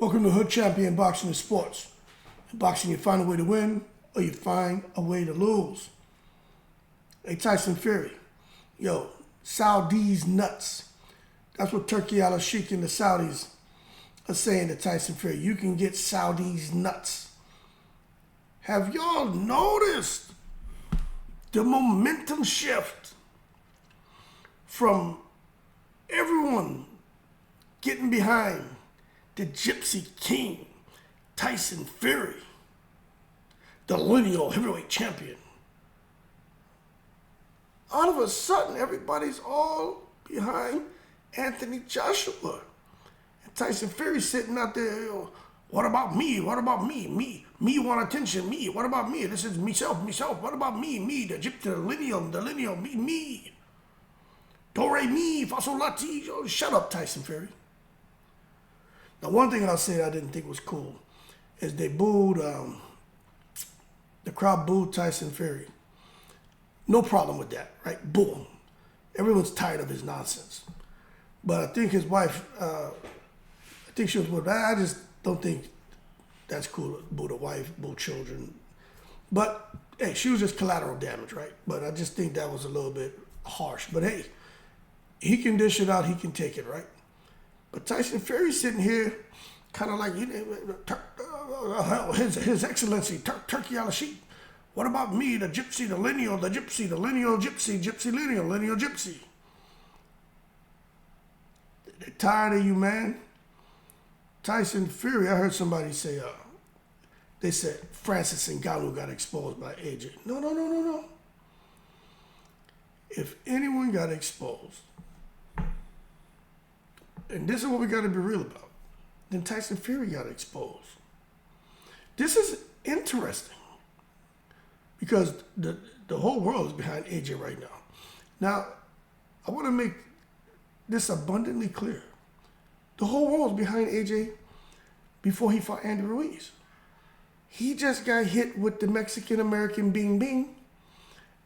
Welcome to Hood Champion Boxing and Sports. In boxing, you find a way to win or you find a way to lose. Hey, Tyson Fury. Yo, Saudis nuts. That's what Turki, Alalshikh, and the Saudis are saying to Tyson Fury. You can get Saudis nuts. Have y'all noticed the momentum shift from everyone getting behind the Gypsy King, Tyson Fury, the lineal heavyweight champion? All of a sudden, everybody's all behind Anthony Joshua. And Tyson Fury sitting out there, what about me? What about me? Me want attention. Me. What about me? This is myself. What about me? The Gypsy, the lineal, me. Do, re, mi, fa, sol, la, ti. Shut up, Tyson Fury. Now, one thing I'll say I didn't think was cool is they booed, the crowd booed Tyson Fury. No problem with that, right? Boom. Everyone's tired of his nonsense. But I think his wife, I think she was, I just don't think that's cool. Boo the wife, boo children. But, hey, she was just collateral damage, right? But I just think that was a little bit harsh. But, hey, he can dish it out. He can take it, right? But Tyson Fury sitting here kind of like, His Excellency, Turki Alalshikh. What about me, the Gypsy, the lineal gypsy, lineal gypsy? They're tired of you, man. Tyson Fury, I heard somebody say, they said Francis Ngannou got exposed by AJ. No. If anyone got exposed, and this is what we got to be real about, then Tyson Fury got exposed. This is interesting because the whole world is behind AJ right now. Now, I want to make this abundantly clear. The whole world is behind AJ before he fought Andy Ruiz. He just got hit with the Mexican-American bing,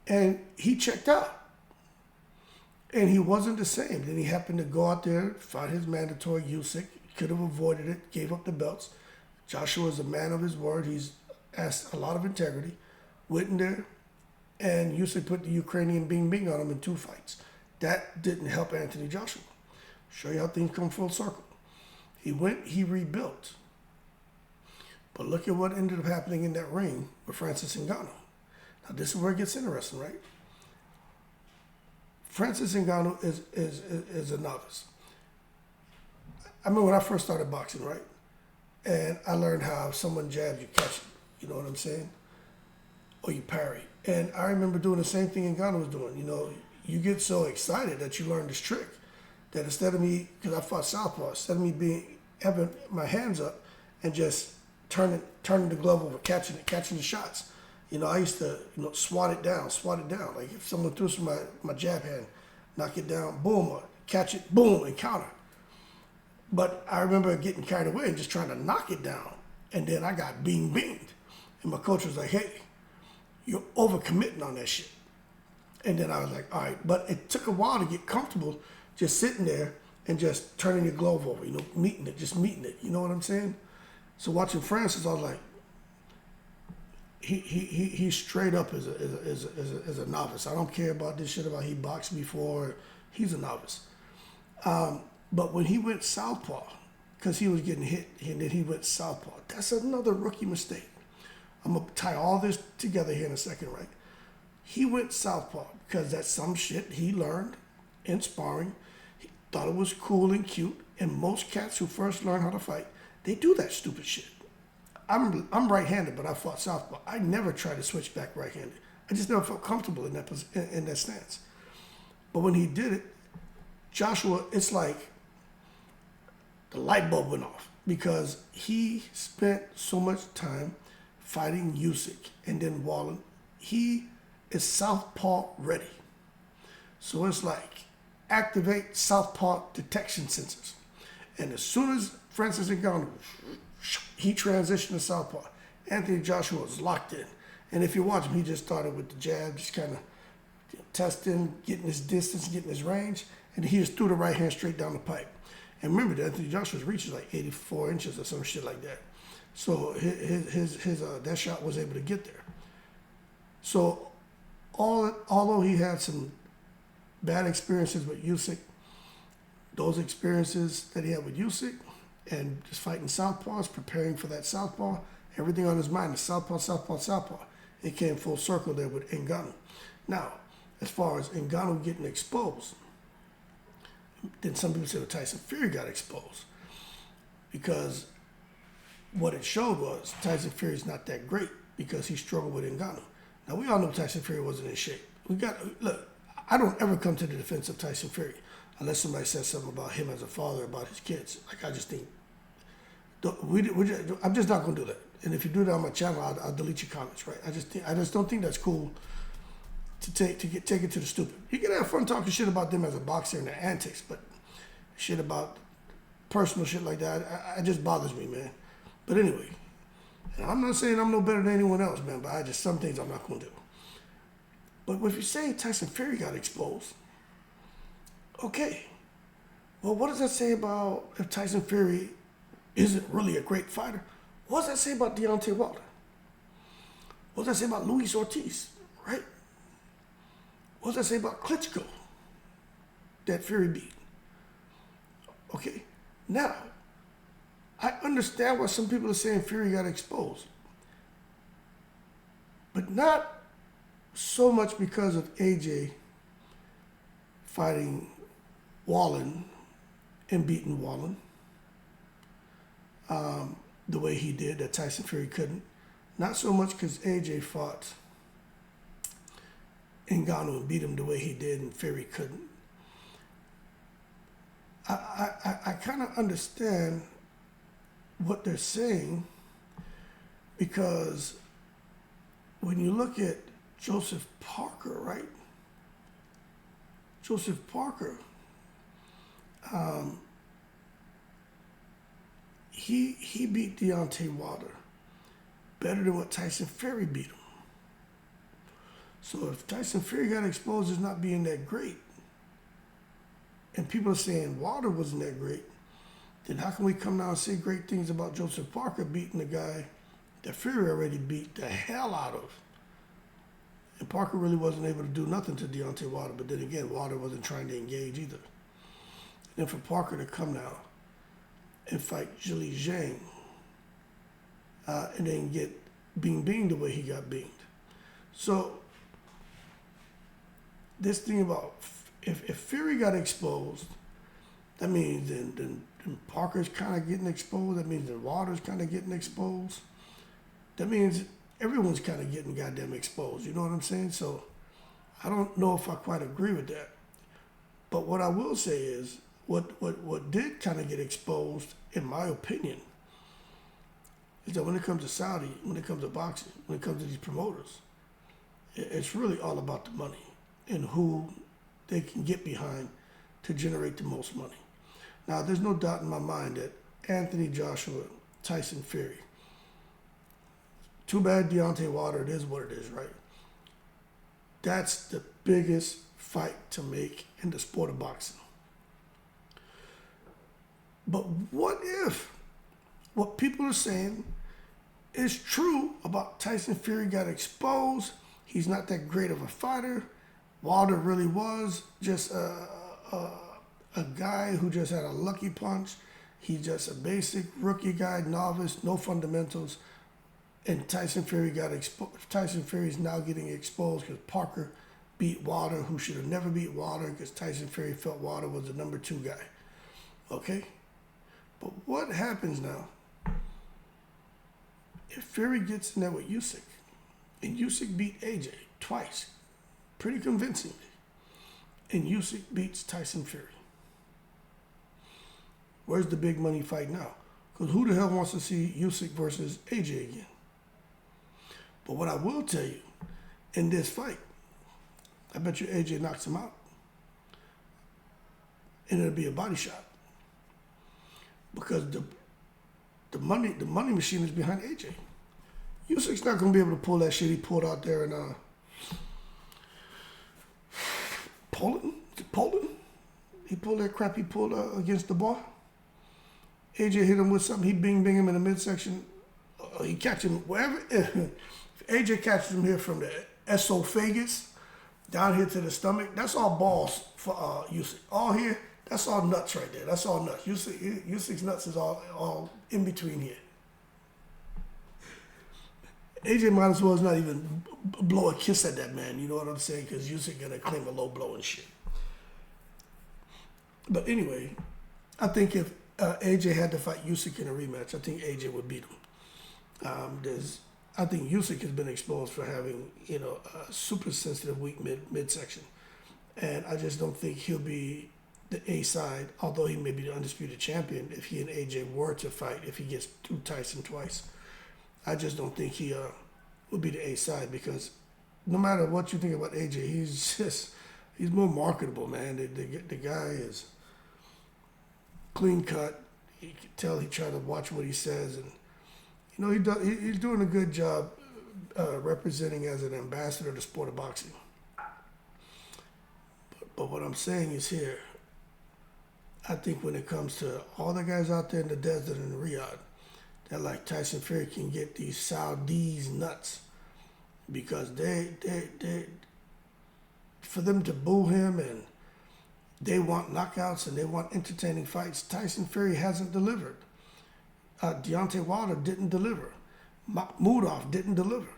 and he checked out. And he wasn't the same. Then he happened to go out there, fight his mandatory Usyk. Could have avoided it, gave up the belts. Joshua is a man of his word. He's asked a lot of integrity. Went in there, and Usyk put the Ukrainian bing on him in 2 fights. That didn't help Anthony Joshua. Show you how things come full circle. He went, he rebuilt. But look at what ended up happening in that ring with Francis Ngannou. Now this is where it gets interesting, right? Francis Ngannou is a novice. I remember when I first started boxing, right? And I learned how if someone jabs, you catch it. You know what I'm saying? Or you parry. And I remember doing the same thing Ngannou was doing. You know, you get so excited that you learn this trick that instead of me, because I fought southpaw, instead of me having my hands up and just turning the glove over, catching the shots. You know, I used to, swat it down. Like if someone threw my jab hand, knock it down, boom, or catch it, boom, and counter. But I remember getting carried away and just trying to knock it down. And then I got binged. And my coach was like, hey, you're overcommitting on that shit. And then I was like, all right. But it took a while to get comfortable just sitting there and just turning your glove over, meeting it. You know what I'm saying? So watching Francis, I was like, he straight up is a novice. I don't care about this shit about he boxed before. He's a novice. But when he went southpaw, because he was getting hit, and then he went southpaw, that's another rookie mistake. I'm going to tie all this together here in a second, right? He went southpaw because that's some shit he learned in sparring. He thought it was cool and cute. And most cats who first learn how to fight, they do that stupid shit. I'm right-handed, but I fought southpaw. I never tried to switch back right-handed. I just never felt comfortable in that stance. But when he did it, Joshua, it's like the light bulb went off because he spent so much time fighting Usyk and then Wallen. He is southpaw ready. So it's like activate southpaw detection sensors. And as soon as Francis Ngannou, he transitioned to southpaw, Anthony Joshua was locked in. And if you watch him, he just started with the jab, just kind of testing, getting his distance, getting his range, and he just threw the right hand straight down the pipe. And remember, Anthony Joshua's reach is like 84 inches or some shit like that. So his that shot was able to get there. So although he had some bad experiences with Usyk, those experiences that he had with Usyk and just fighting southpaws, preparing for that southpaw, everything on his mind is southpaw, southpaw, southpaw. It came full circle there with Ngannou. Now, as far as Ngannou getting exposed, then some people say that Tyson Fury got exposed because what it showed was Tyson Fury's not that great because he struggled with Ngannou. Now, we all know Tyson Fury wasn't in shape. Look, I don't ever come to the defense of Tyson Fury unless somebody says something about him as a father, about his kids. Like, I just think, I'm just not going to do that. And if you do that on my channel, I'll delete your comments, right? I just don't think that's cool to take it to the stupid. You can have fun talking shit about them as a boxer and their antics, but shit about personal shit like that, it just bothers me, man. But anyway, and I'm not saying I'm no better than anyone else, man, but some things I'm not going to do. But if you say Tyson Fury got exposed, okay. Well, what does that say about if Tyson Fury isn't really a great fighter? What does that say about Deontay Wilder? What does that say about Luis Ortiz, right? What does that say about Klitschko that Fury beat? Okay, now, I understand why some people are saying Fury got exposed, but not so much because of AJ fighting Wallen and beating Wallen the way he did, that Tyson Fury couldn't. Not so much because AJ fought Ngannou and beat him the way he did and Fury couldn't. I kind of understand what they're saying because when you look at Joseph Parker, right? Joseph Parker, he beat Deontay Wilder better than what Tyson Fury beat him. So if Tyson Fury got exposed as not being that great, and people are saying Wilder wasn't that great, then how can we come down and say great things about Joseph Parker beating the guy that Fury already beat the hell out of? And Parker really wasn't able to do nothing to Deontay Wilder, but then again, Wilder wasn't trying to engage either. And then for Parker to come now and fight Zhilei Zhang and then get beamed the way he got beamed. So this thing about if Fury got exposed, that means then Parker's kind of getting exposed. That means that Wilder's kind of getting exposed. That means everyone's kind of getting goddamn exposed. You know what I'm saying? So I don't know if I quite agree with that. But what I will say is what did kind of get exposed, in my opinion, is that when it comes to Saudi, when it comes to boxing, when it comes to these promoters, it's really all about the money and who they can get behind to generate the most money. Now, there's no doubt in my mind that Anthony Joshua, Tyson Fury, too bad Deontay Wilder, it is what it is, right? That's the biggest fight to make in the sport of boxing. But what if what people are saying is true about Tyson Fury got exposed, he's not that great of a fighter, Wilder really was just a guy who just had a lucky punch, he's just a basic rookie guy, novice, no fundamentals, and Tyson Fury got exposed. Tyson Fury's now getting exposed because Parker beat Wilder, who should have never beat Wilder because Tyson Fury felt Wilder was the number 2 guy. Okay? But what happens now if Fury gets in there with Usyk, and Usyk beat AJ twice, pretty convincingly, and Usyk beats Tyson Fury? Where's the big money fight now? Because who the hell wants to see Usyk versus AJ again? But what I will tell you, in this fight, I bet you AJ knocks him out. And it'll be a body shot. Because the money machine is behind AJ. Usyk's not going to be able to pull that shit he pulled out there in Poland. Is it Poland? He pulled that crap he pulled against the bar. AJ hit him with something, he bing him in the midsection. He catch him wherever. If AJ catches him here from the esophagus down here to the stomach, that's all balls for Usyk. All here, that's all nuts right there. That's all nuts. Usyk's nuts is all in between here. AJ might as well not even blow a kiss at that man. You know what I'm saying? Because Usyk gonna claim a low blow and shit. But anyway, I think if AJ had to fight Usyk in a rematch, I think AJ would beat him. I think Usyk has been exposed for having, a super sensitive, weak midsection. And I just don't think he'll be the A side, although he may be the undisputed champion if he and AJ were to fight, if he gets through Tyson twice. I just don't think he will be the A side because no matter what you think about AJ, he's more marketable, man. The guy is clean cut. You can tell he tried to watch what he says, and he's doing a good job representing as an ambassador of the sport of boxing. But what I'm saying is here, I think when it comes to all the guys out there in the desert and Riyadh, that like Tyson Fury can get these Saudis nuts because they for them to boo him and they want knockouts and they want entertaining fights. Tyson Fury hasn't delivered. Deontay Wilder didn't deliver. Mudoff didn't deliver.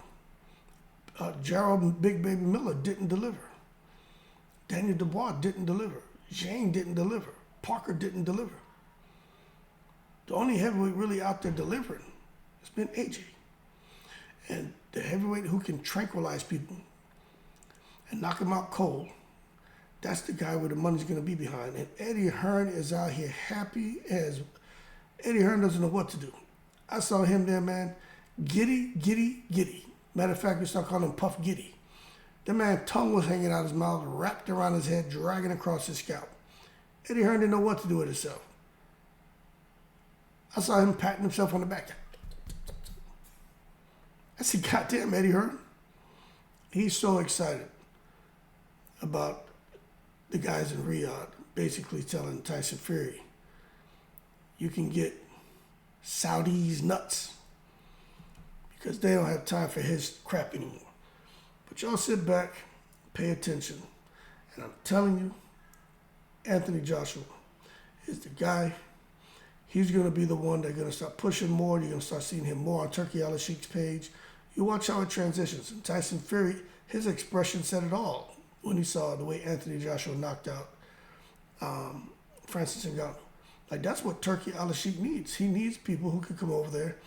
Gerald Big Baby Miller didn't deliver. Daniel Dubois didn't deliver. Shane didn't deliver. Parker didn't deliver. The only heavyweight really out there delivering has been AJ. And the heavyweight who can tranquilize people and knock them out cold, that's the guy where the money's going to be behind. And Eddie Hearn is out here happy as... Eddie Hearn doesn't know what to do. I saw him there, man. Giddy. Matter of fact, we start calling him Puff Giddy. The man's tongue was hanging out his mouth, wrapped around his head, dragging across his scalp. Eddie Hearn didn't know what to do with himself. I saw him patting himself on the back. I said, goddamn, Eddie Hearn. He's so excited about the guys in Riyadh basically telling Tyson Fury, you can get Saudis nuts because they don't have time for his crap anymore. But y'all sit back, pay attention, and I'm telling you, Anthony Joshua is the guy. He's going to be the one that's going to start pushing more. You're going to start seeing him more on Turki Alalshikh's page. You watch how it transitions. And Tyson Fury, his expression said it all when he saw the way Anthony Joshua knocked out Francis Ngannou. Like, that's what Turki Alalshikh needs. He needs people who can come over there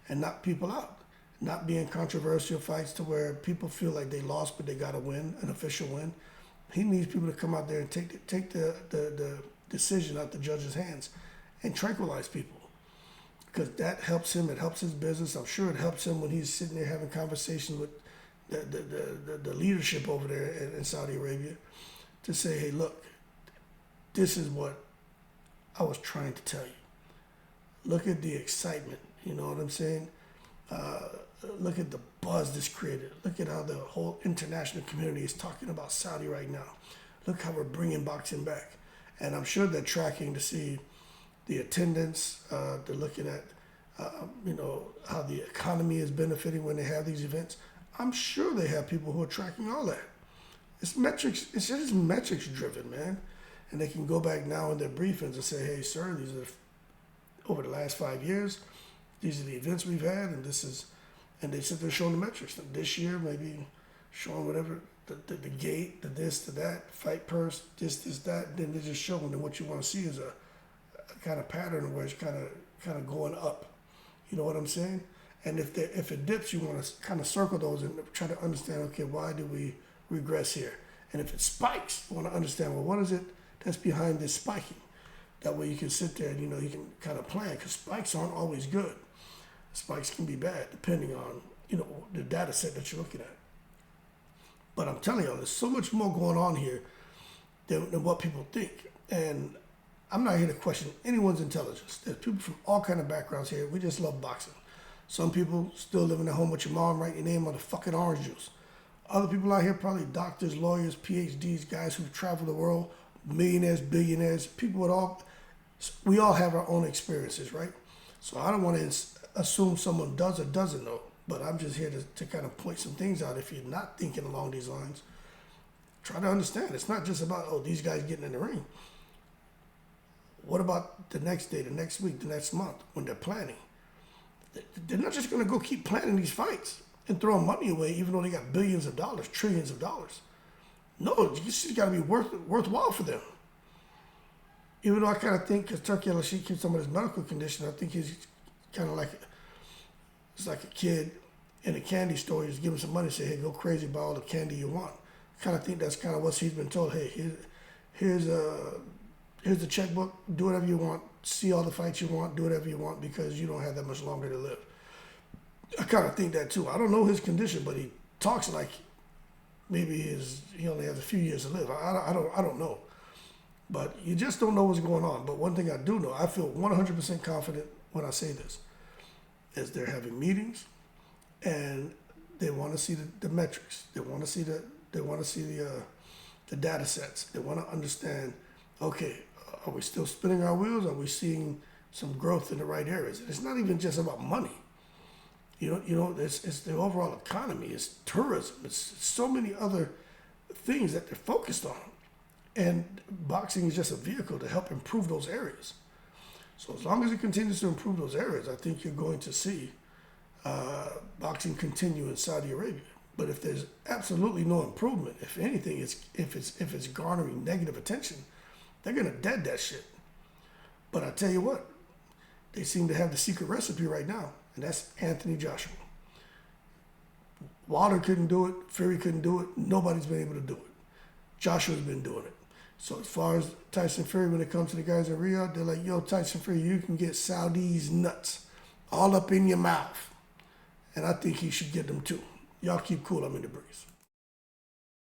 and knock people out. Not be in controversial fights to where people feel like they lost, but they got to win, an official win. He needs people to come out there and take the decision out the judge's hands and tranquilize people. Because that helps him. It helps his business. I'm sure it helps him when he's sitting there having conversations with the leadership over there in Saudi Arabia to say, hey, look, this is what I was trying to tell you. Look at the excitement. You know what I'm saying? Look at the buzz this created. Look at how the whole international community is talking about Saudi right now. Look how we're bringing boxing back. And I'm sure they're tracking to see the attendance. They're looking at, how the economy is benefiting when they have these events. I'm sure they have people who are tracking all that. It's metrics. It's just metrics driven, man. And they can go back now in their briefings and say, hey, sir, these are over the last 5 years. These are the events we've had, and they sit there showing the metrics. This year, maybe showing whatever, the gate, the this, the that, fight purse, this, that. Then they're just showing that what you want to see is a kind of pattern where it's kind of going up. You know what I'm saying? And if it dips, you want to kind of circle those and try to understand, okay, why did we regress here? And if it spikes, you want to understand, well, what is it that's behind this spiking? That way you can sit there and, you can kind of plan, because spikes aren't always good. Spikes can be bad depending on, the data set that you're looking at. But I'm telling y'all, there's so much more going on here than what people think. And I'm not here to question anyone's intelligence. There's people from all kind of backgrounds here. We just love boxing. Some people still living at home with your mom, writing your name on the fucking orange juice. Other people out here, probably doctors, lawyers, PhDs, guys who've traveled the world, millionaires, billionaires, people with all We all have our own experiences, right? So I don't want to assume someone does or doesn't know, but I'm just here to kind of point some things out. If you're not thinking along these lines, try to understand. It's not just about, oh, these guys getting in the ring. What about the next day, the next week, the next month when they're planning? They're not just going to go keep planning these fights and throwing money away, even though they got billions of dollars, trillions of dollars. No, it's just got to be worthwhile for them. Even though I kind of think, because Turki Alalshikh keeps some of his medical condition, I think he's kind of like, it's like a kid in a candy store. You just give him some money and say, hey, go crazy, buy all the candy you want. I kind of think that's kind of what he's been told. Hey, here's the checkbook, do whatever you want, see all the fights you want, do whatever you want, because you don't have that much longer to live. I kind of think that too. I don't know his condition, but he talks like maybe he only has a few years to live. I don't know. But you just don't know what's going on. But one thing I do know, I feel 100% confident when I say this, is they're having meetings, and they want to see the metrics. They want to see the data sets. They want to understand, okay, are we still spinning our wheels? Are we seeing some growth in the right areas? It's not even just about money. It's the overall economy. It's tourism. It's so many other things that they're focused on. And boxing is just a vehicle to help improve those areas. So as long as it continues to improve those areas, I think you're going to see boxing continue in Saudi Arabia. But if there's absolutely no improvement, if anything, if it's garnering negative attention, they're gonna dead that shit. But I tell you what, they seem to have the secret recipe right now, and that's Anthony Joshua. Wilder couldn't do it, Fury couldn't do it, nobody's been able to do it. Joshua's been doing it. So as far as Tyson Fury, when it comes to the guys in Riyadh, they're like, yo, Tyson Fury, you can get Saudi's nuts all up in your mouth. And I think he should get them too. Y'all keep cool, I'm in the breeze.